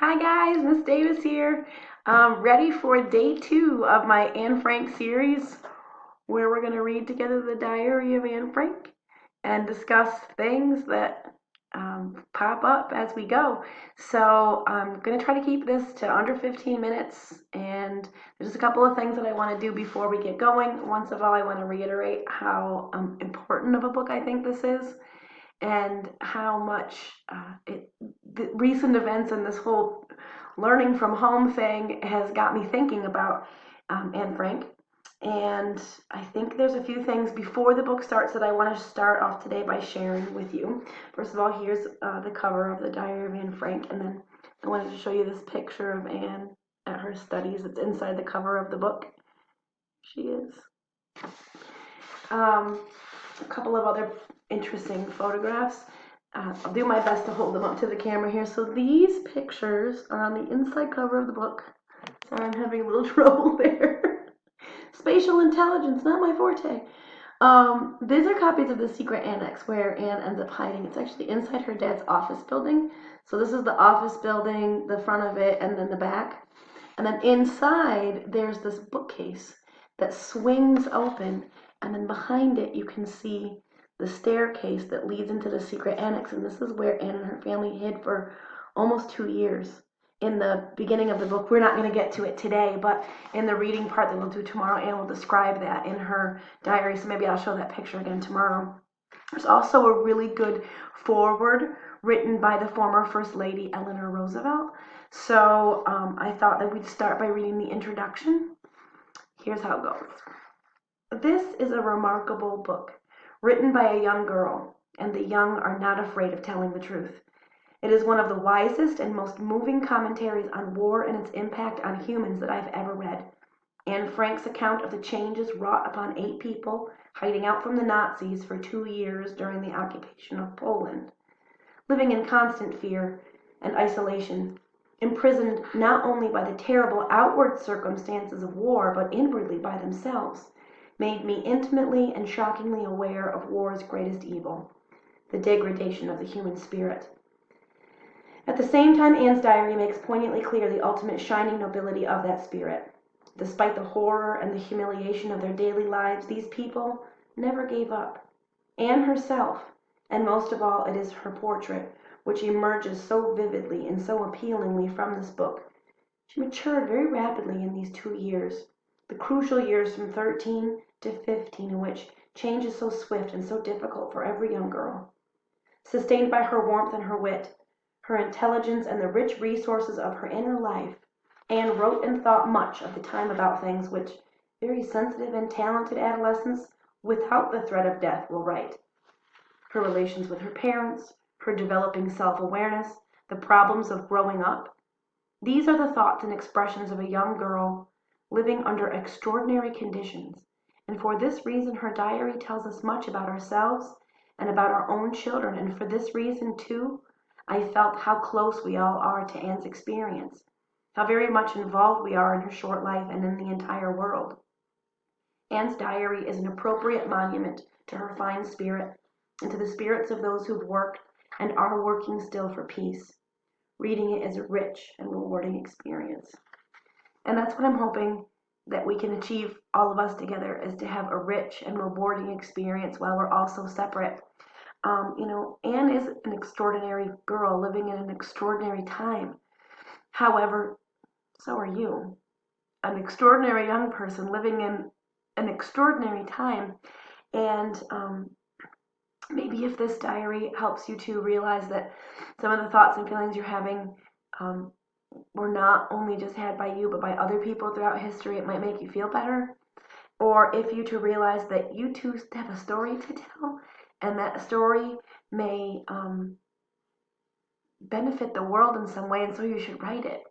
Hi guys, Miss Davis here. Ready for day 2 of my Anne Frank series where we're going to read together the Diary of Anne Frank and discuss things that pop up as we go. So I'm going to try to keep this to under 15 minutes, and there's a couple of things that I want to do before we get going. Once of all, I want to reiterate how important of a book I think this is, and how much the recent events and this whole learning from home thing has got me thinking about Anne Frank. And I think there's a few things before the book starts that I want to start off today by sharing with you. First of all, here's the cover of the Diary of Anne Frank, and then I wanted to show you this picture of Anne at her studies. It's inside the cover of the book. She is. A couple of other interesting photographs. I'll do my best to hold them up to the camera here. So these pictures are on the inside cover of the book. Sorry, I'm having a little trouble there. Spatial intelligence, not my forte. These are copies of the secret annex where Anne ends up hiding. It's actually inside her dad's office building. So this is the office building, the front of it, and then the back. And then inside, there's this bookcase that swings open, and then behind it you can see the staircase that leads into the secret annex, and this is where Anne and her family hid for almost 2 years. In the beginning of the book, we're not going to get to it today, but in the reading part that we'll do tomorrow, Anne will describe that in her diary, so maybe I'll show that picture again tomorrow. There's also a really good foreword written by the former First Lady Eleanor Roosevelt, so I thought that we'd start by reading the introduction. Here's how it goes. This is a remarkable book, written by a young girl, and the young are not afraid of telling the truth. It is one of the wisest and most moving commentaries on war and its impact on humans that I've ever read. Anne Frank's account of the changes wrought upon 8 people hiding out from the Nazis for 2 years during the occupation of Poland, living in constant fear and isolation, imprisoned not only by the terrible outward circumstances of war, but inwardly by themselves, made me intimately and shockingly aware of war's greatest evil, the degradation of the human spirit. At the same time, Anne's diary makes poignantly clear the ultimate shining nobility of that spirit. Despite the horror and the humiliation of their daily lives, these people never gave up. Anne herself, and most of all, it is her portrait, which emerges so vividly and so appealingly from this book. She matured very rapidly in these 2 years, the crucial years from 13 to 15, in which change is so swift and so difficult for every young girl. Sustained by her warmth and her wit, her intelligence, and the rich resources of her inner life, Anne wrote and thought much of the time about things which very sensitive and talented adolescents without the threat of death will write. Her relations with her parents, her developing self-awareness, the problems of growing up. These are the thoughts and expressions of a young girl living under extraordinary conditions, and for this reason her diary tells us much about ourselves and about our own children, and for this reason, too, I felt how close we all are to Anne's experience, how very much involved we are in her short life and in the entire world. Anne's diary is an appropriate monument to her fine spirit and to the spirits of those who've worked and are working still for peace. Reading it is a rich and rewarding experience. And that's what I'm hoping that we can achieve, all of us together, is to have a rich and rewarding experience while we're also separate. Anne is an extraordinary girl living in an extraordinary time. However, so are you. An extraordinary young person living in an extraordinary time. And maybe if this diary helps you to realize that some of the thoughts and feelings you're having were not only just had by you, but by other people throughout history, it might make you feel better. Or if you to realize that you too have a story to tell, and that story may benefit the world in some way, and so you should write it.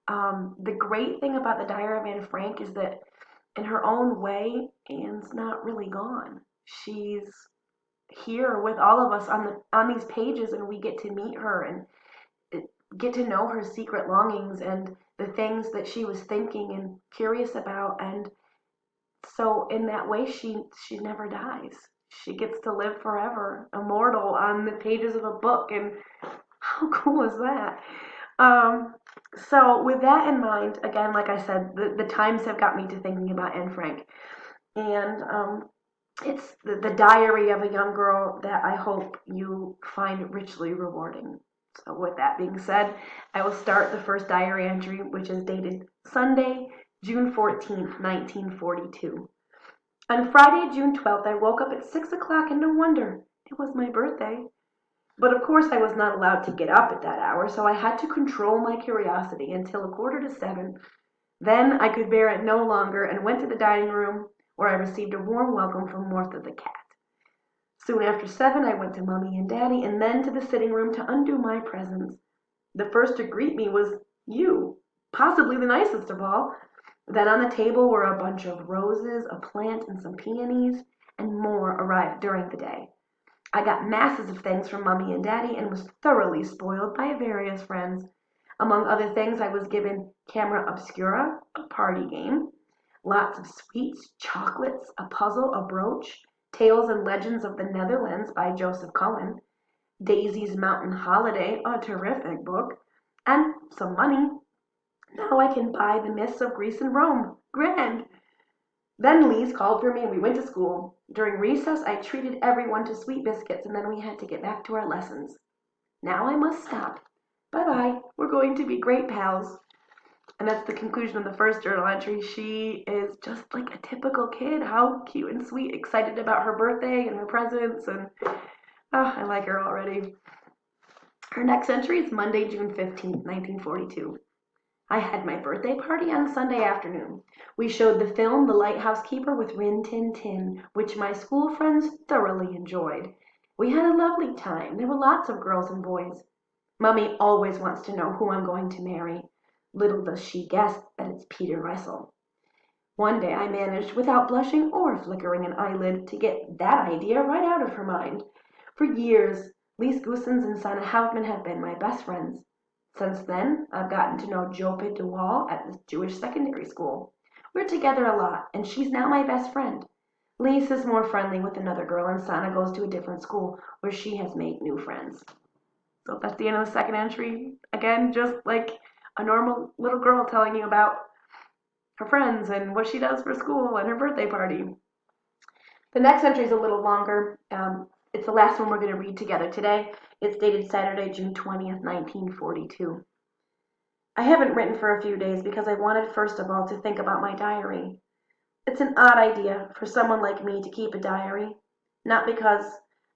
The great thing about the Diary of Anne Frank is that in her own way, Anne's not really gone. She's here with all of us on these pages, and we get to meet her and get to know her secret longings and the things that she was thinking and curious about. And so in that way, she never dies. She gets to live forever, immortal on the pages of a book. And how cool is that? Um, so with that in mind, again, like I said, the times have got me to thinking about Anne Frank. And it's the diary of a young girl that I hope you find richly rewarding. So with that being said, I will start the first diary entry, which is dated Sunday, June 14th, 1942. On Friday, June 12th, I woke up at 6 o'clock and no wonder. It was my birthday. But of course I was not allowed to get up at that hour, so I had to control my curiosity until a quarter to 7. Then I could bear it no longer and went to the dining room, where I received a warm welcome from Martha the cat. Soon after 7 I went to Mummy and Daddy, and then to the sitting room to undo my presents. The first to greet me was you, possibly the nicest of all. Then on the table were a bunch of roses, a plant, and some peonies, and more arrived during the day. I got masses of things from Mummy and Daddy and was thoroughly spoiled by various friends. Among other things, I was given camera obscura, a party game, lots of sweets, chocolates, a puzzle, a brooch, Tales and Legends of the Netherlands by Joseph Cohen, Daisy's Mountain Holiday, a terrific book, and some money. Now I can buy the Myths of Greece and Rome. Grand! Then Lise called for me and we went to school. During recess, I treated everyone to sweet biscuits and then we had to get back to our lessons. Now I must stop. Bye-bye. We're going to be great pals. And that's the conclusion of the first journal entry. She is just like a typical kid. How cute and sweet, excited about her birthday and her presents. And I like her already. Her next entry is Monday, June 15th, 1942. I had my birthday party on Sunday afternoon. We showed the film The Lighthouse Keeper with Rin Tin Tin, which my school friends thoroughly enjoyed. We had a lovely time. There were lots of girls and boys. Mummy always wants to know who I'm going to marry. Little does she guess that it's Peter Russell. One day I managed, without blushing or flickering an eyelid, to get that idea right out of her mind. For years, Lise Goossens and Sana Houtman have been my best friends. Since then, I've gotten to know Jopit DeWall at the Jewish secondary school. We're together a lot, and she's now my best friend. Lise is more friendly with another girl, and Sana goes to a different school where she has made new friends. So that's the end of the second entry. Again, just like a normal little girl telling you about her friends and what she does for school and her birthday party. The next entry is a little longer. It's the last one we're going to read together today. It's dated Saturday, June 20th, 1942. I haven't written for a few days because I wanted first of all to think about my diary. It's an odd idea for someone like me to keep a diary, not because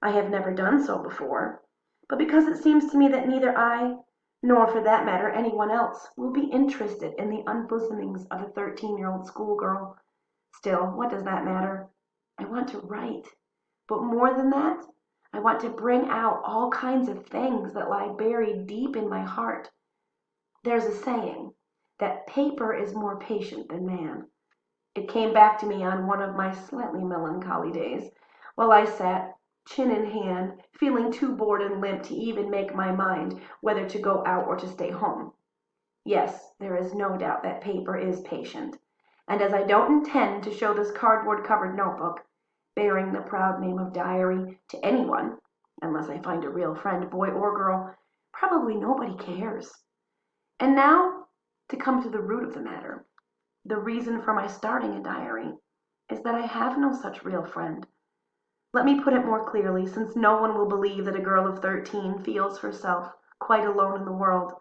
I have never done so before, but because it seems to me that neither I, nor for that matter anyone else, will be interested in the unbosomings of a 13-year-old schoolgirl. Still, what does that matter? I want to write. But more than that, I want to bring out all kinds of things that lie buried deep in my heart. There's a saying that paper is more patient than man. It came back to me on one of my slightly melancholy days, while I sat, chin in hand, feeling too bored and limp to even make my mind whether to go out or to stay home. Yes, there is no doubt that paper is patient, and as I don't intend to show this cardboard-covered notebook, bearing the proud name of diary, to anyone, unless I find a real friend, boy or girl, probably nobody cares. And now, to come to the root of the matter. The reason for my starting a diary is that I have no such real friend. Let me put it more clearly, since no one will believe that a girl of 13 feels herself quite alone in the world,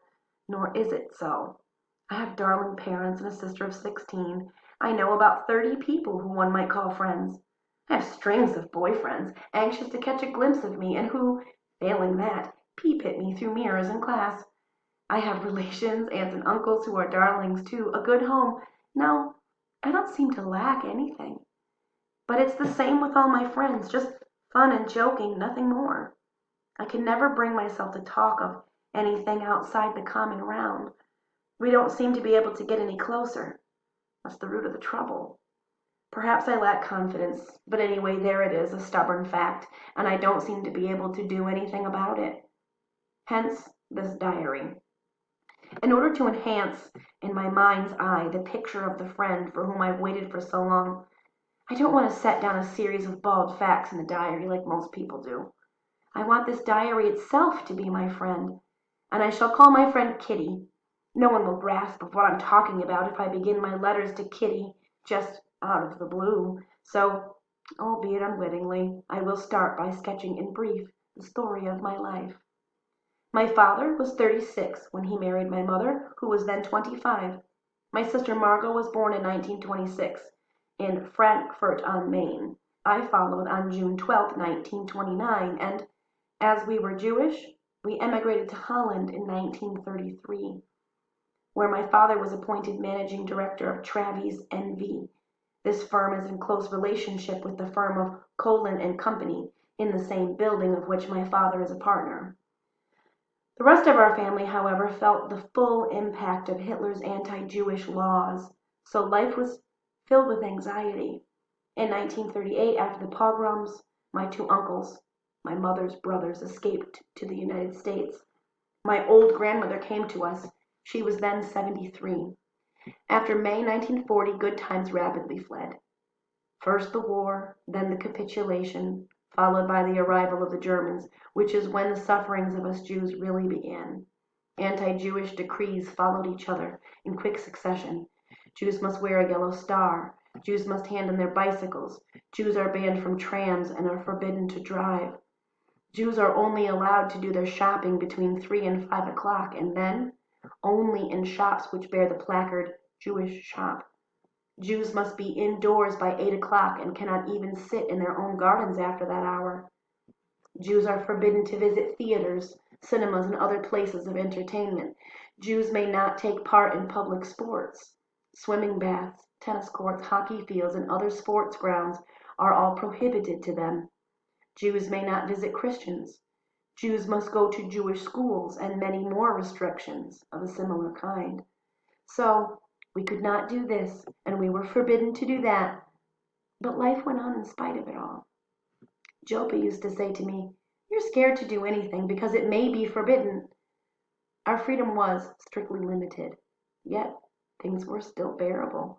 nor is it so. I have darling parents and a sister of 16. I know about 30 people who one might call friends. I have strings of boyfriends, anxious to catch a glimpse of me, and who, failing that, peep at me through mirrors in class. I have relations, aunts and uncles who are darlings too, a good home. No, I don't seem to lack anything. But it's the same with all my friends, just fun and joking, nothing more. I can never bring myself to talk of anything outside the common round. We don't seem to be able to get any closer. That's the root of the trouble. Perhaps I lack confidence, but anyway, there it is, a stubborn fact, and I don't seem to be able to do anything about it. Hence this diary. In order to enhance in my mind's eye the picture of the friend for whom I've waited for so long, I don't want to set down a series of bald facts in the diary like most people do. I want this diary itself to be my friend, and I shall call my friend Kitty. No one will grasp of what I'm talking about if I begin my letters to Kitty just out of the blue. So, albeit unwittingly, I will start by sketching in brief the story of my life. My father was 36 when he married my mother, who was then 25. My sister Margot was born in 1926 in Frankfurt on Main. I followed on June 12, 1929, and as we were Jewish, we emigrated to Holland in 1933, where my father was appointed managing director of Travis N.V. This firm is in close relationship with the firm of Colin and Company, in the same building of which my father is a partner. The rest of our family, however, felt the full impact of Hitler's anti-Jewish laws, so life was filled with anxiety. In 1938, after the pogroms, my two uncles, my mother's brothers, escaped to the United States. My old grandmother came to us. She was then 73. After May 1940, good times rapidly fled. First the war, then the capitulation, followed by the arrival of the Germans, which is when the sufferings of us Jews really began. Anti-Jewish decrees followed each other in quick succession. Jews must wear a yellow star. Jews must hand in their bicycles. Jews are banned from trams and are forbidden to drive. Jews are only allowed to do their shopping between 3 and 5 o'clock, and then only in shops which bear the placard, Jewish shop. Jews must be indoors by 8 o'clock and cannot even sit in their own gardens after that hour. Jews are forbidden to visit theaters, cinemas, and other places of entertainment. Jews may not take part in public sports. Swimming baths, tennis courts, hockey fields, and other sports grounds are all prohibited to them. Jews may not visit Christians. Jews must go to Jewish schools, and many more restrictions of a similar kind. So, we could not do this, and we were forbidden to do that. But life went on in spite of it all. Jopa used to say to me, "You're scared to do anything because it may be forbidden." Our freedom was strictly limited, yet things were still bearable.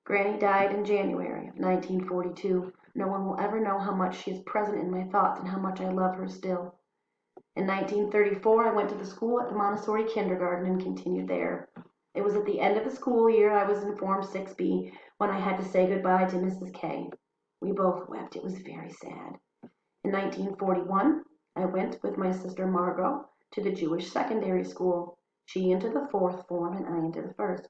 Granny died in January of 1942. No one will ever know how much she is present in my thoughts and how much I love her still. In 1934, I went to the school at the Montessori kindergarten and continued there. It was at the end of the school year I was in Form 6B when I had to say goodbye to Mrs. K. We both wept. It was very sad. In 1941, I went with my sister Margot to the Jewish secondary school. She into the 4th form and I into the 1st.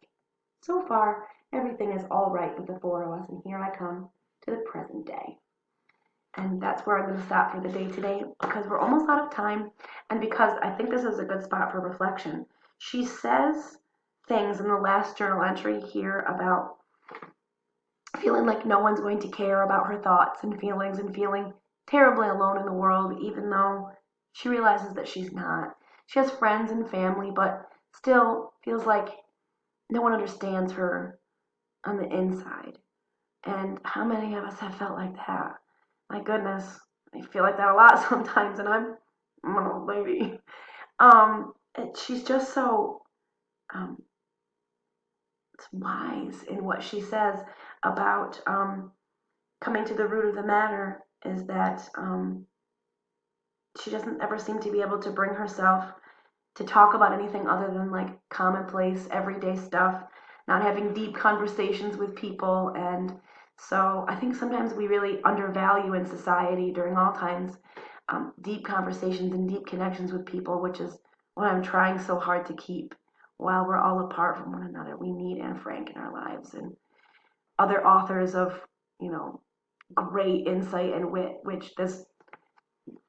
So far, everything is all right with the four of us, and here I come to the present day. And that's where I'm going to stop for the day today because we're almost out of time and because I think this is a good spot for reflection. She says things in the last journal entry here about feeling like no one's going to care about her thoughts and feeling terribly alone in the world, even though she realizes that she's not. She has friends and family, but still feels like no one understands her on the inside. And how many of us have felt like that? My goodness, I feel like that a lot sometimes, and I'm an old lady. She's just so wise in what she says about coming to the root of the matter is that she doesn't ever seem to be able to bring herself to talk about anything other than like commonplace, everyday stuff, not having deep conversations with people. And so I think sometimes we really undervalue in society during all times deep conversations and deep connections with people, which is what I'm trying so hard to keep while we're all apart from one another. We need Anne Frank in our lives and other authors of, great insight and wit, which this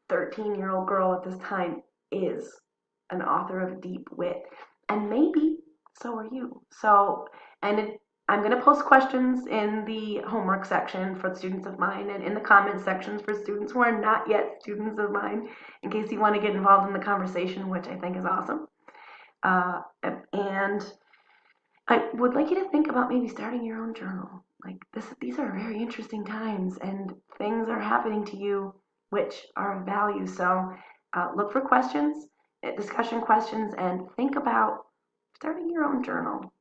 13-year-old girl at this time is an author of deep wit. And maybe so are you. I'm going to post questions in the homework section for the students of mine and in the comment sections for students who are not yet students of mine, in case you want to get involved in the conversation, which I think is awesome. And I would like you to think about maybe starting your own journal. These are very interesting times, and things are happening to you which are of value. So look for questions, discussion questions, and think about starting your own journal.